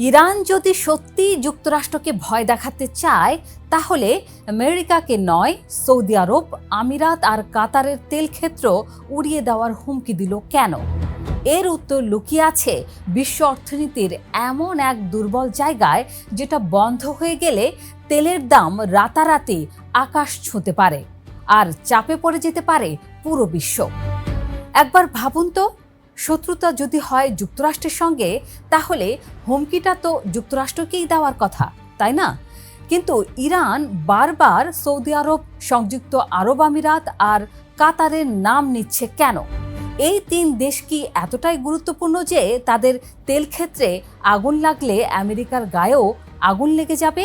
Iran যদি সত্যি যুক্তরাষ্ট্রকে ভয় দেখাতে চায় তাহলে আমেরিকাকে নয়, সৌদি আরব, আমিরাত আর কাতারের তেল ক্ষেত্র উড়িয়ে দেওয়ার হুমকি দিল কেন? এর উত্তর লুকিয়ে আছে বিশ্ব অর্থনীতির এমন এক দুর্বল জায়গায় যেটা বন্ধ হয়ে গেলে তেলের দাম রাতারাতি আকাশ ছুঁতে পারে আর চাপে পড়ে যেতে পারে পুরো বিশ্ব। একবার ভাবুন তো, শত্রুতা যদি হয় যুক্তরাষ্ট্রের সঙ্গে, তাহলে হুমকিটা তো যুক্তরাষ্ট্রকেই দেওয়ার কথা, তাই না? কিন্তু ইরান বারবার সৌদি আরব, সংযুক্ত আরব আমিরাত আর কাতারের নাম নিচ্ছে কেন? এই তিন দেশ কি এতটাই গুরুত্বপূর্ণ যে তাদের তেল ক্ষেত্রে আগুন লাগলে আমেরিকার গায়েও আগুন লেগে যাবে?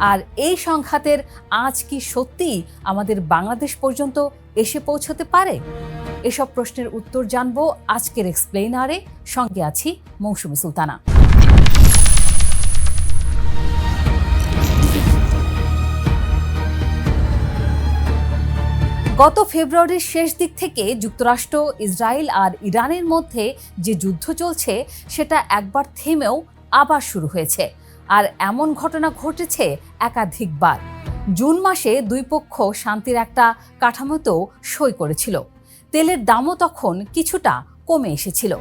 আর এই সংঘাতের আঁচ কি সত্যিই আমাদের বাংলাদেশ পর্যন্ত এসে পৌঁছতে পারে? এসব প্রশ্নের উত্তর জানবো আজকের এক্সপ্লেইনারে। সঙ্গে আছি মৌসুমী সুলতানা। গত ফেব্রুয়ারির শেষ দিক থেকে যুক্তরাষ্ট্র, ইসরায়েল আর ইরানের মধ্যে যে যুদ্ধ চলছে সেটা একবার থেমেও আবার শুরু হয়েছে। আর এমন ঘটনা ঘটেছে একাধিকবার। জুন মাসে দুই পক্ষ শান্তির একটা কাঠামোতেও সই করেছিল। তেলের দামও তখন কিছুটা কমে এসেছিল,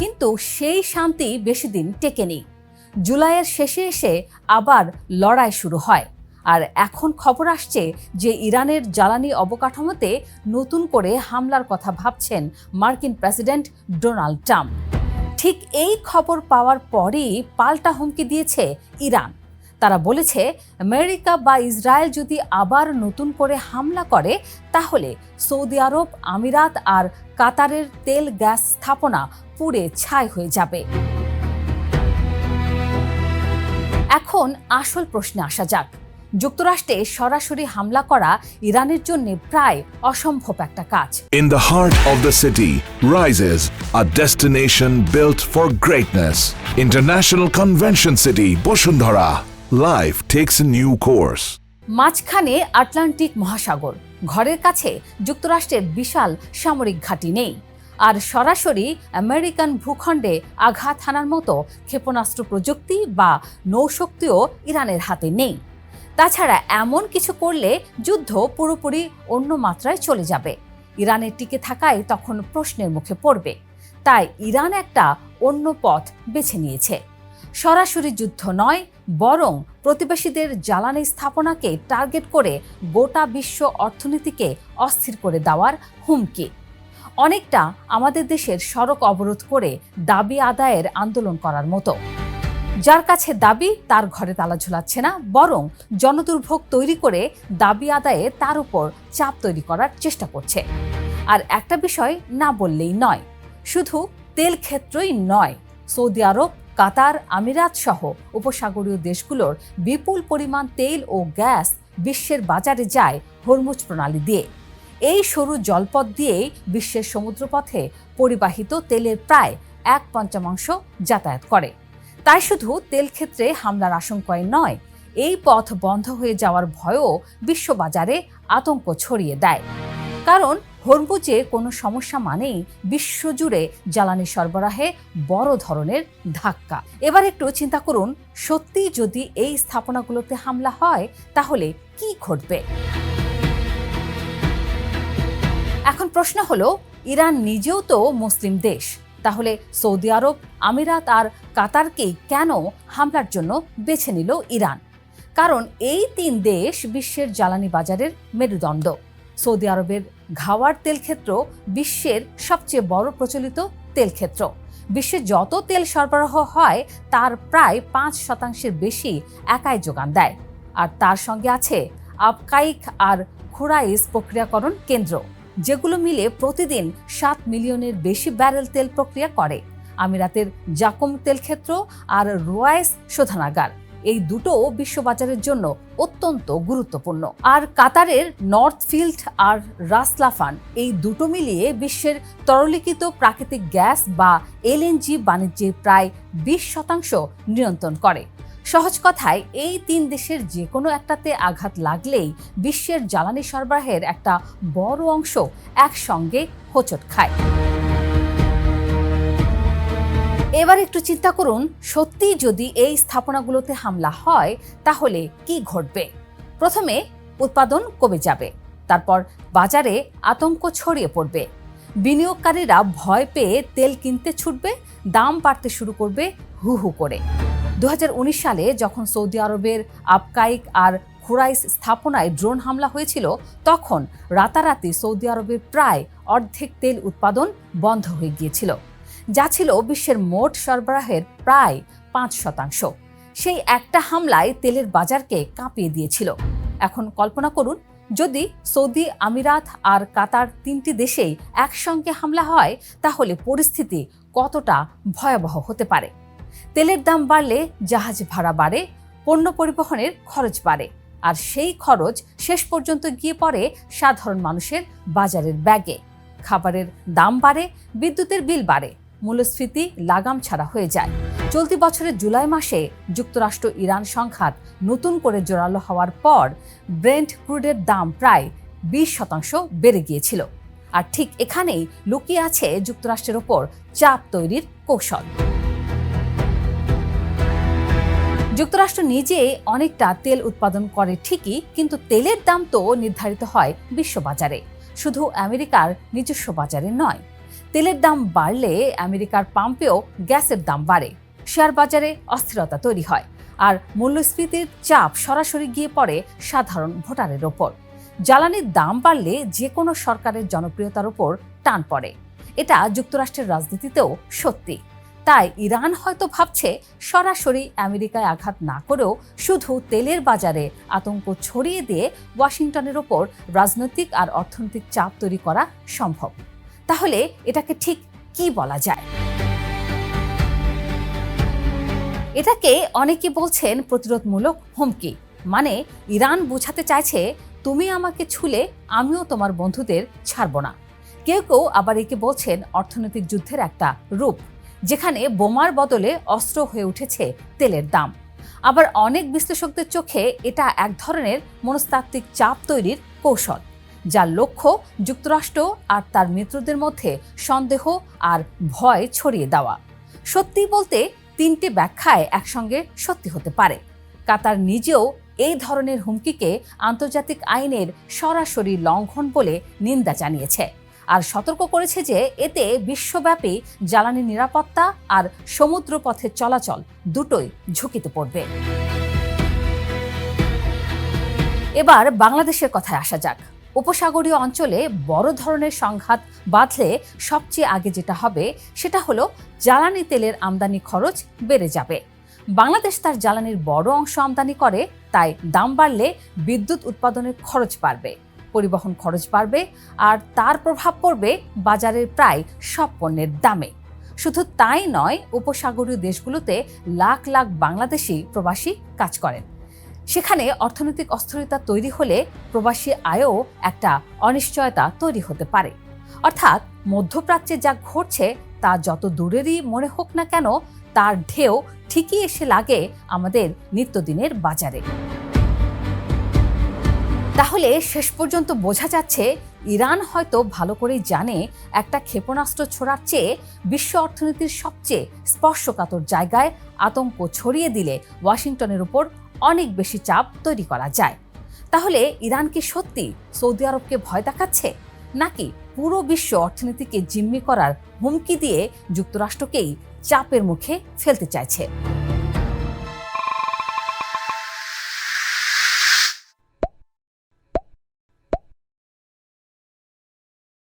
কিন্তু সেই শান্তি বেশি দিন টেকেনি। জুলাইয়ের শেষে এসে আবার লড়াই শুরু হয়। আর এখন খবর আসছে যে ইরানের জ্বালানি অবকাঠামোতে নতুন করে হামলার কথা ভাবছেন মার্কিন প্রেসিডেন্ট ডোনাল্ড ট্রাম্প। ঠিক এই খবর পাওয়ার পরই পাল্টা হুমকি দিয়েছে ইরান। তারা বলেছে, আমেরিকা বা ইসরায়েল যদি আবার নতুন করে হামলা করে তাহলে সৌদি আরব, আমিরাত আর কাতারের তেল গ্যাস স্থাপনা পুড়ে ছাই হয়ে যাবে। এখন আসল প্রশ্নে আসা যাক। যুক্তরাষ্ট্রে সরাসরি হামলা করা ইরানের জন্য প্রায় অসম্ভব একটা কাজ। In the heart of the city rises a destination built for greatness. International Convention City, Bosundhara. Life takes a new course. মাঝখানে আটলান্টিক মহাসাগর, ঘরের কাছে যুক্তরাষ্ট্রের বিশাল সামরিক ঘাঁটি নেই, আর সরাসরি আমেরিকান ভূখণ্ডে আঘাত হানার মতো ক্ষেপণাস্ত্র প্রযুক্তি বা নৌশক্তিও ইরানের হাতে নেই। তাছাড়া এমন কিছু করলে যুদ্ধ পুরোপুরি অন্য মাত্রায় চলে যাবে। ইরানের টিকে থাকাই তখন প্রশ্নের মুখে পড়বে। তাই ইরান একটা অন্য পথ বেছে নিয়েছে। সরাসরি যুদ্ধ নয়, বরং প্রতিবেশীদের জ্বালানি স্থাপনাকে টার্গেট করে গোটা বিশ্ব অর্থনীতিকে অস্থির করে দেওয়ার হুমকি। অনেকটা আমাদের দেশের সড়ক অবরোধ করে দাবি আদায়ের আন্দোলন করার মতো। যার কাছে দাবি তার ঘরে তালা ঝোলাচ্ছে না, বরং জনদুর্ভোগ তৈরি করে দাবি আদায়ে তার উপর চাপ তৈরি করার চেষ্টা করছে। আর একটা বিষয় না বললেই নয়, শুধু তেল ক্ষেত্রই নয়, সৌদি আরব, কাতার, আমিরাত সহ উপসাগরীয় দেশগুলোর বিপুল পরিমাণ তেল ও গ্যাস বিশ্বের বাজারে যায় হরমুজ প্রণালী দিয়ে। এই সরু জলপথ দিয়েই বিশ্বের সমুদ্রপথে পরিবাহিত তেলের প্রায় 1/5 যাতায়াত করে। তাই শুধু তেল ক্ষেত্রে হামলার আশঙ্কায় নয়, এই পথ বন্ধ হয়ে যাওয়ার ভয়ও বিশ্ববাজারে আতঙ্ক ছড়িয়ে দেয়। কারণ হরমুজে কোনো সমস্যা মানেই বিশ্বজুড়ে জ্বালানি সরবরাহে বড় ধরনের ধাক্কা। এবার একটু চিন্তা করুন, সত্যি যদি এই স্থাপনাগুলোতে হামলা হয় তাহলে কি ঘটবে? এখন প্রশ্ন হলো, ইরান নিজেও তো মুসলিম দেশ, তাহলে সৌদি আরব, আমিরাত আর কাতারকেই কেন হামলার জন্য বেছে নিল ইরান? কারণ এই তিন দেশ বিশ্বের জ্বালানি বাজারের মেরুদণ্ড। সৌদি আরবের ঘাওয়ার তেল ক্ষেত্র বিশ্বের সবচেয়ে বড় প্রচলিত তেল ক্ষেত্র। বিশ্বে যত তেল সরবরাহ হয় তার প্রায় 5% বেশি একাই যোগান দেয়। আর তার সঙ্গে আছে আবকাইক আর খুরাইস প্রক্রিয়াকরণ কেন্দ্র, যেগুলো মিলে প্রতিদিন 7 মিলিয়নের বেশি ব্যারেল তেল প্রক্রিয়া করে। আমিরাতের জাকুম তেল ক্ষেত্র আর রোয়াইস শোধনাগার, এই দুটো বিশ্ববাজারের জন্য অত্যন্ত গুরুত্বপূর্ণ। আর কাতারের নর্থ ফিল্ড আর রাস লাফান, এই দুটো মিলিয়ে বিশ্বের তরলীকৃত প্রাকৃতিক গ্যাস বা এলএনজি বাণিজ্যের প্রায় 20% নিয়ন্ত্রণ করে। সহজ কথায়, এই তিন দেশের যে কোনো একটাতে আঘাত লাগলেই বিশ্বের জ্বালানি সরবরাহের একটা বড় অংশ একসঙ্গে হোঁচট খায়। এবার একটু চিন্তা করুন, সত্যি যদি এই স্থাপনাগুলোতে হামলা হয় তাহলে কি ঘটবে? প্রথমে উৎপাদন কমে যাবে, তারপর বাজারে আতঙ্ক ছড়িয়ে পড়বে, বিনিয়োগকারীরা ভয় পেয়ে তেল কিনতে ছুটবে, দাম বাড়তে শুরু করবে হু হু করে। 2019 সালে যখন সৌদি আরবের আবকাইক আর খুরাইস স্থাপনায় ড্রোন হামলা হয়েছিল, তখন রাতারাতি সৌদি আরবের প্রায় অর্ধেক তেল উৎপাদন বন্ধ হয়ে গিয়েছিল, যা ছিল বিশ্বের মোট সরবরাহের প্রায় 5%। সেই একটা হামলায় তেলের বাজারকে কাঁপিয়ে দিয়েছিল। এখন কল্পনা করুন, যদি সৌদি আমিরাত আর কাতার 3টি দেশেই একসঙ্গে হামলা হয় তাহলে পরিস্থিতি কতটা ভয়াবহ হতে পারে। তেলের দাম বাড়লে জাহাজ ভাড়া বাড়ে, পণ্য পরিবহনের খরচ বাড়ে, আর সেই খরচ শেষ পর্যন্ত গিয়ে পড়ে সাধারণ মানুষের বাজারের ব্যাগে। খাবারের দাম বাড়ে, বিদ্যুতের বিল বাড়ে, মূল্যস্ফীতি লাগাম ছাড়া হয়ে যায়। চলতি বছরের জুলাই মাসে যুক্তরাষ্ট্র ইরান সংঘাত নতুন করে জোরালো হওয়ার পর ব্রেন্ট ক্রুডের দাম প্রায় 20% বেড়ে গিয়েছিল। আর ঠিক এখানেই লুকিয়ে আছে যুক্তরাষ্ট্রের ওপর চাপ তৈরির কৌশল। যুক্তরাষ্ট্র নিজে অনেকটা তেল উৎপাদন করে ঠিকই, কিন্তু তেলের দাম তো নির্ধারিত হয় বিশ্ববাজারে, শুধু আমেরিকার নিজস্ব বাজারে নয়। তেলের দাম বাড়লে আমেরিকার পাম্পেও গ্যাসের দাম বাড়ে, শেয়ার বাজারে অস্থিরতা তৈরি হয়, আর মূল্যস্ফীতির চাপ সরাসরি গিয়ে পড়ে সাধারণ ভোটারের ওপর। জ্বালানির দাম বাড়লে যে কোনো সরকারের জনপ্রিয়তার ওপর টান পড়ে। এটা যুক্তরাষ্ট্রের রাজনীতিতেও সত্যি। তাই ইরান হয়তো ভাবছে সরাসরি আমেরিকায় আঘাত না করেও শুধু তেলের বাজারে আতঙ্ক ছড়িয়ে দিয়ে ওয়াশিংটনের ওপর রাজনৈতিক আর অর্থনৈতিক চাপ তৈরি করা সম্ভব। তাহলে এটাকে ঠিক কি বলা যায়? এটাকে অনেকে বলছেন প্রতিরোধমূলক হুমকি। মানে ইরান বোঝাতে চাইছে, তুমি আমাকে ছুলে আমিও তোমার বন্ধুদের ছাড়ব না। কেউ কেউ আবার একে বলছেন অর্থনৈতিক যুদ্ধের একটা রূপ, যেখানে বোমার বদলে অস্ত্র হয়ে উঠেছে তেলের দাম। আবার অনেক বিশ্লেষকদের চোখে এটা এক ধরনের মনস্তাত্ত্বিক চাপ তৈরির কৌশল, যার লক্ষ্য যুক্তরাষ্ট্র আর তার মিত্রদের মধ্যে সন্দেহ আর ভয় ছড়িয়ে দেওয়া। সত্যি বলতে 3টে ব্যাখ্যায় একসঙ্গে সত্যি হতে পারে। কাতার নিজেও এই ধরনের হুমকিকে আন্তর্জাতিক আইনের সরাসরি লঙ্ঘন বলে নিন্দা জানিয়েছে, আর সতর্ক করেছে যে এতে বিশ্বব্যাপী জ্বালানি নিরাপত্তা আর সমুদ্র পথে চলাচল দুটোই ঝুঁকিতে পড়বে। এবার বাংলাদেশের কথায় আসা যাক। উপসাগরীয় অঞ্চলে বড় ধরনের সংঘাত বাঁধলে সবচেয়ে আগে যেটা হবে সেটা হলো জ্বালানি তেলের আমদানি খরচ বেড়ে যাবে। বাংলাদেশ তার জ্বালানির বড় অংশ আমদানি করে, তাই দাম বাড়লে বিদ্যুৎ উৎপাদনের খরচ বাড়বে, পরিবহন খরচ বাড়বে, আর তার প্রভাব পড়বে বাজারের প্রায় সব পণ্যের দামে। শুধু তাই নয়, উপসাগরীয় দেশগুলোতে লাখ লাখ বাংলাদেশি প্রবাসী কাজ করেন। সেখানে অর্থনৈতিক অস্থিরতা তৈরি হলে প্রবাসী আয়েও একটা অনিশ্চয়তা তৈরি হতে পারে। অর্থাৎ মধ্যপ্রাচ্যে যা ঘটছে তা যত দূরেরই মনে হোক না কেন, তার ঢেউ ঠিকই এসে লাগে আমাদের নিত্যদিনের বাজারে। তাহলে শেষ পর্যন্ত বোঝা যাচ্ছে, ইরান হয়তো ভালো করেই জানে একটা ক্ষেপণাস্ত্র ছোড়ার চেয়ে বিশ্ব অর্থনীতির সবচেয়ে স্পর্শকাতর জায়গায় আতঙ্ক ছড়িয়ে দিলে ওয়াশিংটনের উপর অনেক বেশি চাপ তৈরি করা যায়। তাহলে ইরান কি সত্যি সৌদি আরবকে ভয় দেখাচ্ছে, নাকি পুরো বিশ্ব অর্থনীতিকে জিম্মি করার হুমকি দিয়ে যুক্তরাষ্ট্রকেই চাপের মুখে ফেলতে চাইছে?